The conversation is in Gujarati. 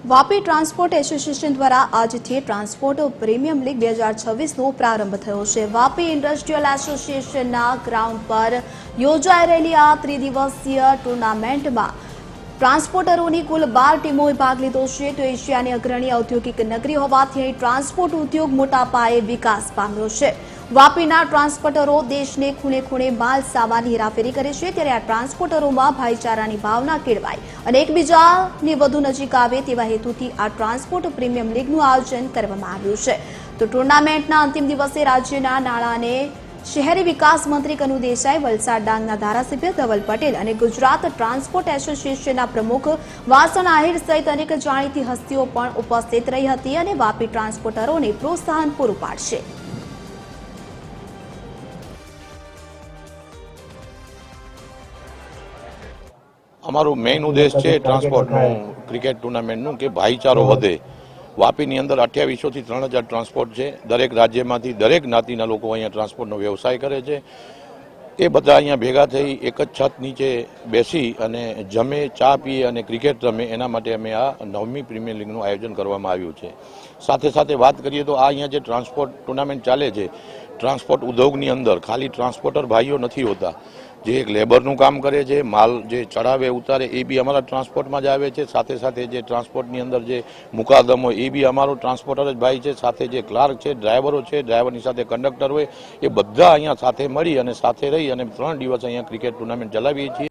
વાપી ટ્રાન્સપોર્ટ એસોસિએશન દ્વારા આજથી ટ્રાન્સપોર્ટ પ્રીમિયમ લીગ 2026નો પ્રારંભ થયો છે। વાપી ઇન્ડસ્ટ્રીયલ એસોસિએશનના ગ્રાઉન્ડ પર યોજાઈ રહેલી આ ત્રિદિવસીય ટુર્નામેન્ટમાં ટ્રાન્સપોર્ટરોની કુલ 12 ટીમોએ ભાગ લીધો છે। તો એશિયાની અગ્રણી ઔદ્યોગિક નગરી હોવાથી અહીં ટ્રાન્સપોર્ટ ઉદ્યોગ મોટા પાયે વિકાસ પામ્યો છે। વાપીના ટ્રાન્સપોર્ટરો દેશને ખૂણે ખૂણે માલ સામાન હેરાફેરી કરે છે, ત્યારે આ ટ્રાન્સપોર્ટરોમાં ભાઈચારાની ભાવના કેળવાય અને એકબીજાની વધુ નજીક આવે તેવા હેતુથી આ ટ્રાન્સપોર્ટ પ્રીમિયમ લીગનું આયોજન કરવામાં આવ્યું છે। તો ટુર્નામેન્ટના અંતિમ દિવસે રાજ્યના નાણાં અને શહેરી વિકાસ મંત્રી કનુ દેસાઈ, વલસાડ ડાંગના ધારાસભ્ય ધવલ પટેલ અને ગુજરાત ટ્રાન્સપોર્ટ એસોસિએશનના પ્રમુખ વાસણ આહિર સહિત અનેક જાણીતી હસ્તીઓ પણ ઉપસ્થિત રહી હતી અને વાપી ટ્રાન્સપોર્ટરોને પ્રોત્સાહન પૂરું પાડશે। અમારું મેઇન ઉદ્દેશ છે ટ્રાન્સપોર્ટનું, ક્રિકેટ ટુર્નામેન્ટનું, કે ભાઈચારો વધે। વાપીની અંદર 2800 થી 3000 ટ્રાન્સપોર્ટ છે। દરેક રાજ્યમાંથી દરેક જ્ઞાતિના લોકો અહીંયા ટ્રાન્સપોર્ટનો વ્યવસાય કરે છે। એ બધા અહીંયા ભેગા થઈ એક જ છત નીચે બેસી અને જમે, ચા પીએ અને ક્રિકેટ રમે, એના માટે અમે આ 9મી પ્રીમિયર લીગનું આયોજન કરવામાં આવ્યું છે। સાથે સાથે વાત કરીએ તો આ અહીંયા જે ટ્રાન્સપોર્ટ ટુર્નામેન્ટ ચાલે છે, ટ્રાન્સપોર્ટ ઉદ્યોગની અંદર ખાલી ટ્રાન્સપોર્ટર ભાઈઓ નથી હોતા, જે એક લેબરનું કામ કરે છે, માલ જે ચડાવે ઉતારે એ બી અમારા ટ્રાન્સપોર્ટમાં જ આવે છે। સાથે સાથે જે ટ્રાન્સપોર્ટની અંદર જે મુકાદમ હોય એ બી અમારો ટ્રાન્સપોર્ટર જ ભાઈ છે। સાથે જે ક્લાર્ક છે, ડ્રાઈવરો છે, ડ્રાઈવરની સાથે કંડક્ટર હોય, એ બધા અહીંયા સાથે મળી અને સાથે રહી અને 3 દિવસ અહીંયા ક્રિકેટ ટુર્નામેન્ટ ચલાવીએ છીએ।